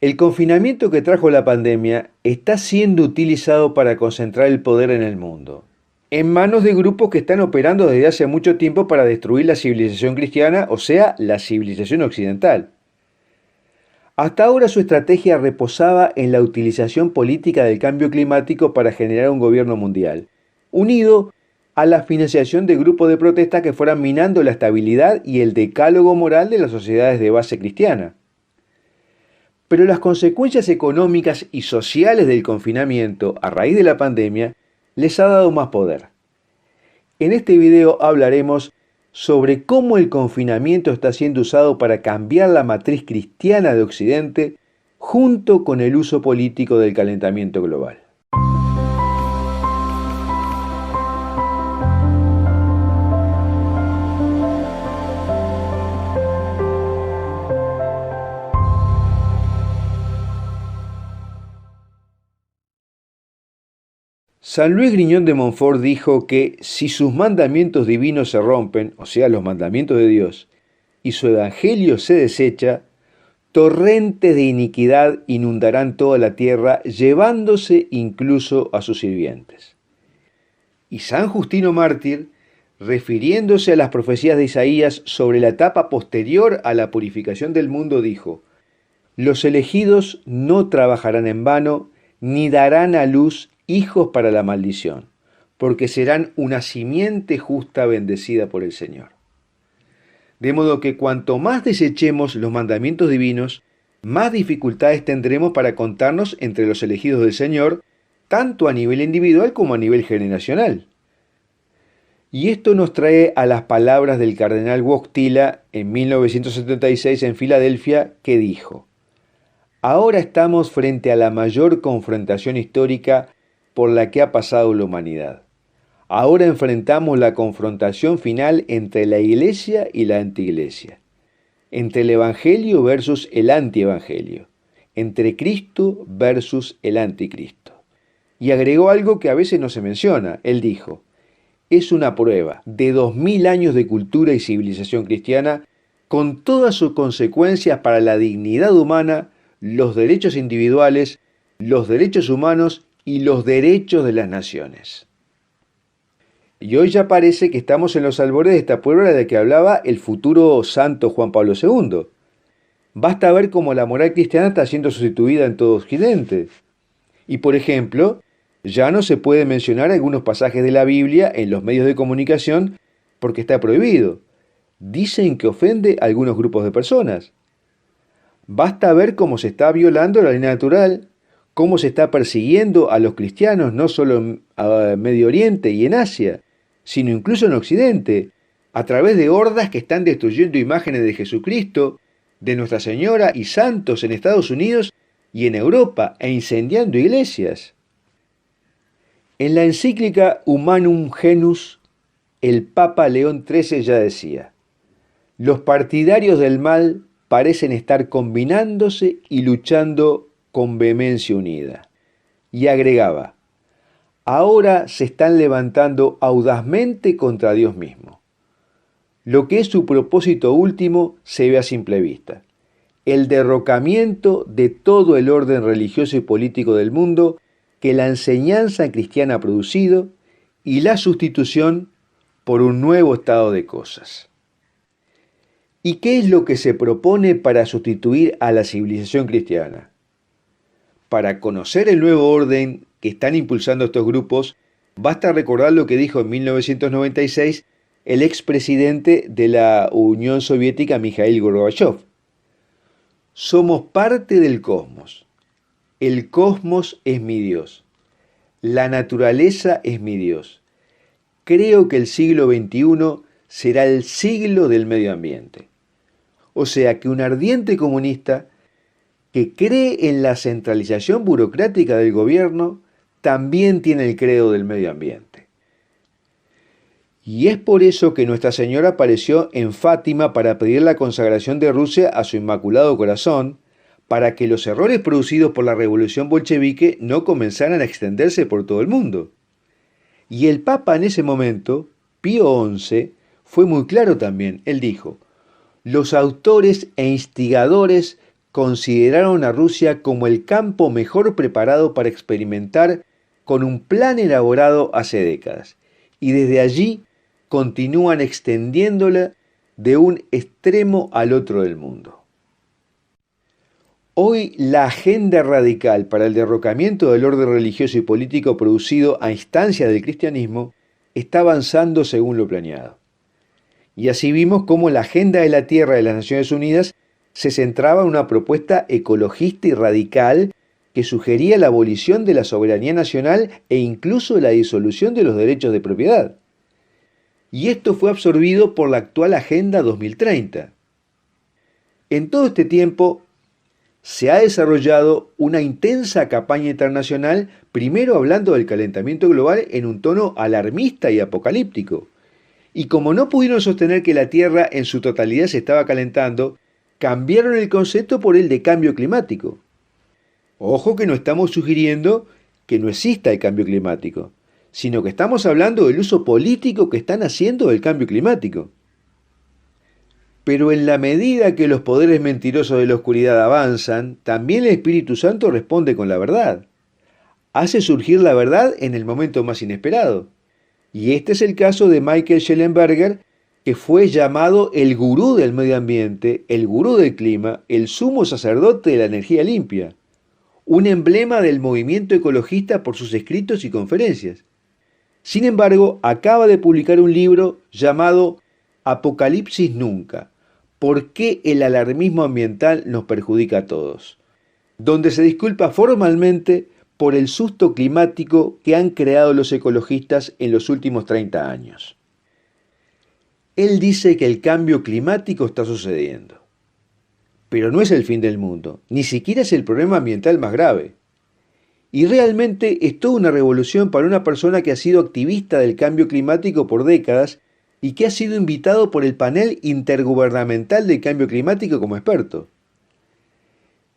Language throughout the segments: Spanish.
El confinamiento que trajo la pandemia está siendo utilizado para concentrar el poder en el mundo, en manos de grupos que están operando desde hace mucho tiempo para destruir la civilización cristiana, o sea, la civilización occidental. Hasta ahora su estrategia reposaba en la utilización política del cambio climático para generar un gobierno mundial, unido a la financiación de grupos de protesta que fueran minando la estabilidad y el decálogo moral de las sociedades de base cristiana. Pero las consecuencias económicas y sociales del confinamiento a raíz de la pandemia les ha dado más poder. En este video hablaremos sobre cómo el confinamiento está siendo usado para cambiar la matriz cristiana de Occidente junto con el uso político del calentamiento global. San Luis Griñón de Montfort dijo que si sus mandamientos divinos se rompen, o sea, los mandamientos de Dios, y su evangelio se desecha, torrentes de iniquidad inundarán toda la tierra, llevándose incluso a sus sirvientes. Y San Justino Mártir, refiriéndose a las profecías de Isaías sobre la etapa posterior a la purificación del mundo, dijo: los elegidos no trabajarán en vano, ni darán a luz hijos para la maldición, porque serán una simiente justa bendecida por el Señor. De modo que cuanto más desechemos los mandamientos divinos, más dificultades tendremos para contarnos entre los elegidos del Señor, tanto a nivel individual como a nivel generacional. Y esto nos trae a las palabras del cardenal Wojtyla en 1976 en Filadelfia, que dijo: ahora estamos frente a la mayor confrontación histórica por la que ha pasado la humanidad. Ahora enfrentamos la confrontación final entre la Iglesia y la antiiglesia, entre el Evangelio versus el antievangelio, entre Cristo versus el anticristo. Y agregó algo que a veces no se menciona. Él dijo: es una prueba de 2000 años de cultura y civilización cristiana, con todas sus consecuencias para la dignidad humana, los derechos individuales, los derechos humanos y los derechos de las naciones. Y hoy ya parece que estamos en los albores de esta prueba de que hablaba el futuro santo Juan Pablo II. Basta ver cómo la moral cristiana está siendo sustituida en todo Occidente. Y por ejemplo, ya no se puede mencionar algunos pasajes de la Biblia en los medios de comunicación porque está prohibido. Dicen que ofende a algunos grupos de personas. Basta ver cómo se está violando la ley natural, cómo se está persiguiendo a los cristianos no solo en Medio Oriente y en Asia, sino incluso en Occidente, a través de hordas que están destruyendo imágenes de Jesucristo, de Nuestra Señora y santos en Estados Unidos y en Europa, e incendiando iglesias. En la encíclica Humanum Genus, el Papa León XIII ya decía: los partidarios del mal parecen estar combinándose y luchando con vehemencia unida. Y agregaba: ahora se están levantando audazmente contra Dios mismo. Lo que es su propósito último se ve a simple vista: el derrocamiento de todo el orden religioso y político del mundo que la enseñanza cristiana ha producido y la sustitución por un nuevo estado de cosas. ¿Y qué es lo que se propone para sustituir a la civilización cristiana? Para conocer el nuevo orden que están impulsando estos grupos, basta recordar lo que dijo en 1996 el expresidente de la Unión Soviética, Mikhail Gorbachev. Somos parte del cosmos. El cosmos es mi Dios. La naturaleza es mi Dios. Creo que el siglo XXI será el siglo del medio ambiente. O sea que un ardiente comunista que cree en la centralización burocrática del gobierno también tiene el credo del medio ambiente. Y es por eso que Nuestra Señora apareció en Fátima para pedir la consagración de Rusia a su Inmaculado Corazón, para que los errores producidos por la revolución bolchevique no comenzaran a extenderse por todo el mundo. Y el Papa en ese momento, Pío XI, fue muy claro también. Él dijo: los autores e instigadores consideraron a Rusia como el campo mejor preparado para experimentar con un plan elaborado hace décadas, y desde allí continúan extendiéndola de un extremo al otro del mundo. Hoy la agenda radical para el derrocamiento del orden religioso y político producido a instancia del cristianismo está avanzando según lo planeado. Y así vimos cómo la agenda de la tierra de las Naciones Unidas se centraba en una propuesta ecologista y radical que sugería la abolición de la soberanía nacional e incluso la disolución de los derechos de propiedad. Y esto fue absorbido por la actual Agenda 2030. En todo este tiempo se ha desarrollado una intensa campaña internacional, primero hablando del calentamiento global en un tono alarmista y apocalíptico. Y como no pudieron sostener que la Tierra en su totalidad se estaba calentando, cambiaron el concepto por el de cambio climático. Ojo que no estamos sugiriendo que no exista el cambio climático, sino que estamos hablando del uso político que están haciendo del cambio climático. Pero en la medida que los poderes mentirosos de la oscuridad avanzan, también el Espíritu Santo responde con la verdad. Hace surgir la verdad en el momento más inesperado. Y este es el caso de Michael Shellenberger, que fue llamado el gurú del medio ambiente, el gurú del clima, el sumo sacerdote de la energía limpia, un emblema del movimiento ecologista por sus escritos y conferencias. Sin embargo, acaba de publicar un libro llamado Apocalipsis Nunca, ¿por qué el alarmismo ambiental nos perjudica a todos?, donde se disculpa formalmente por el susto climático que han creado los ecologistas en los últimos 30 años. Él dice que el cambio climático está sucediendo, pero no es el fin del mundo, ni siquiera es el problema ambiental más grave. Y realmente es toda una revolución para una persona que ha sido activista del cambio climático por décadas y que ha sido invitado por el panel intergubernamental del cambio climático como experto.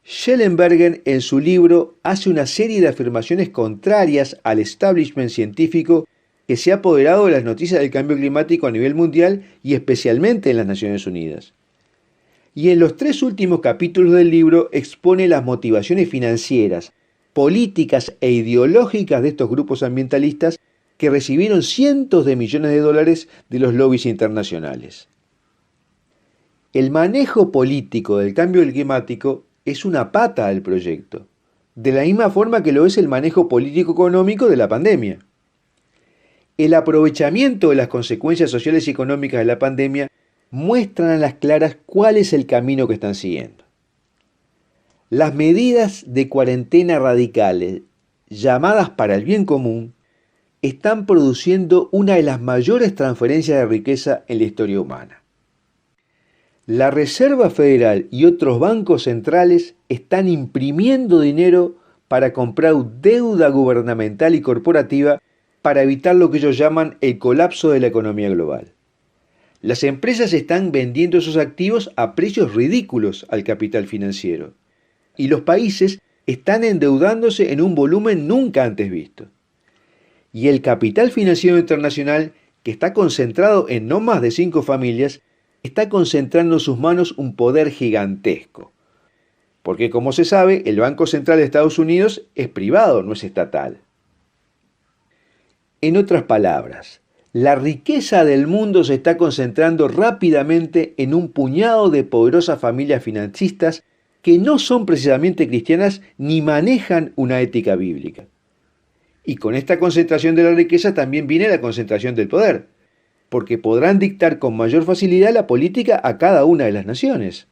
Shellenberger en su libro hace una serie de afirmaciones contrarias al establishment científico que se ha apoderado de las noticias del cambio climático a nivel mundial y especialmente en las Naciones Unidas. Y en los 3 últimos capítulos del libro expone las motivaciones financieras, políticas e ideológicas de estos grupos ambientalistas que recibieron cientos de millones de dólares de los lobbies internacionales. El manejo político del cambio climático es una pata del proyecto, de la misma forma que lo es el manejo político-económico de la pandemia. El aprovechamiento de las consecuencias sociales y económicas de la pandemia muestran a las claras cuál es el camino que están siguiendo. Las medidas de cuarentena radicales, llamadas para el bien común, están produciendo una de las mayores transferencias de riqueza en la historia humana. La Reserva Federal y otros bancos centrales están imprimiendo dinero para comprar deuda gubernamental y corporativa para evitar lo que ellos llaman el colapso de la economía global. Las empresas están vendiendo esos activos a precios ridículos al capital financiero y los países están endeudándose en un volumen nunca antes visto. Y el capital financiero internacional, que está concentrado en no más de 5 familias, está concentrando en sus manos un poder gigantesco. Porque como se sabe, el Banco Central de Estados Unidos es privado, no es estatal. En otras palabras, la riqueza del mundo se está concentrando rápidamente en un puñado de poderosas familias financistas que no son precisamente cristianas ni manejan una ética bíblica. Y con esta concentración de la riqueza también viene la concentración del poder, porque podrán dictar con mayor facilidad la política a cada una de las naciones.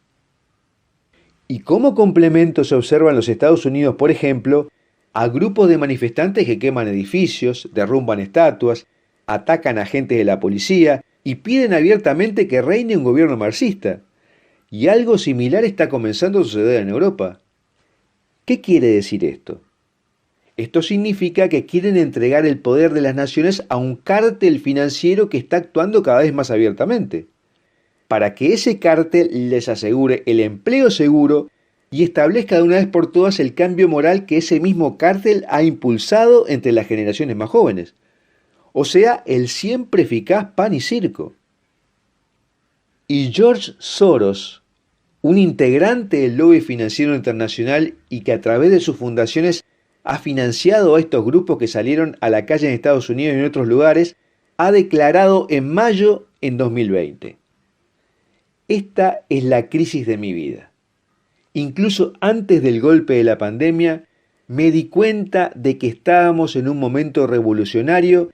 Y como complemento se observa en los Estados Unidos, por ejemplo, a grupos de manifestantes que queman edificios, derrumban estatuas, atacan a agentes de la policía y piden abiertamente que reine un gobierno marxista. Y algo similar está comenzando a suceder en Europa. ¿Qué quiere decir esto? Esto significa que quieren entregar el poder de las naciones a un cártel financiero que está actuando cada vez más abiertamente, para que ese cártel les asegure el empleo seguro y establezca de una vez por todas el cambio moral que ese mismo cártel ha impulsado entre las generaciones más jóvenes. O sea, el siempre eficaz pan y circo. Y George Soros, un integrante del lobby financiero internacional y que a través de sus fundaciones ha financiado a estos grupos que salieron a la calle en Estados Unidos y en otros lugares, ha declarado en mayo en 2020: esta es la crisis de mi vida. Incluso antes del golpe de la pandemia, me di cuenta de que estábamos en un momento revolucionario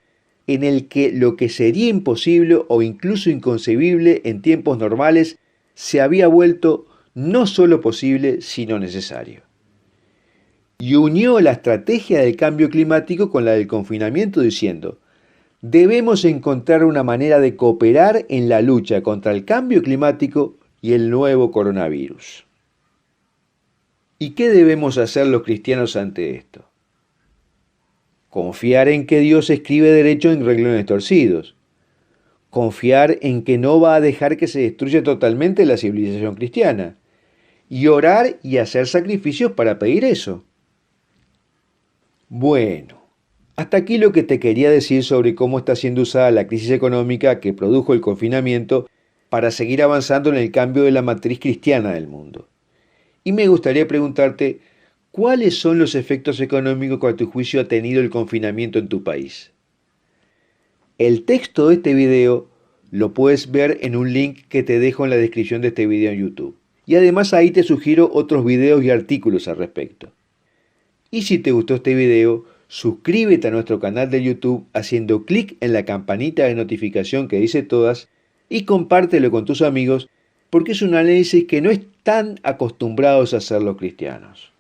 en el que lo que sería imposible o incluso inconcebible en tiempos normales se había vuelto no solo posible, sino necesario. Y unió la estrategia del cambio climático con la del confinamiento diciendo: debemos encontrar una manera de cooperar en la lucha contra el cambio climático y el nuevo coronavirus. ¿Y qué debemos hacer los cristianos ante esto? Confiar en que Dios escribe derecho en renglones torcidos. Confiar en que no va a dejar que se destruya totalmente la civilización cristiana. Y orar y hacer sacrificios para pedir eso. Bueno, hasta aquí lo que te quería decir sobre cómo está siendo usada la crisis económica que produjo el confinamiento para seguir avanzando en el cambio de la matriz cristiana del mundo. Y me gustaría preguntarte, ¿cuáles son los efectos económicos que a tu juicio ha tenido el confinamiento en tu país? El texto de este video lo puedes ver en un link que te dejo en la descripción de este video en YouTube. Y además ahí te sugiero otros videos y artículos al respecto. Y si te gustó este video, suscríbete a nuestro canal de YouTube haciendo clic en la campanita de notificación que dice todas y compártelo con tus amigos, porque es un análisis que no están acostumbrados a hacer los cristianos.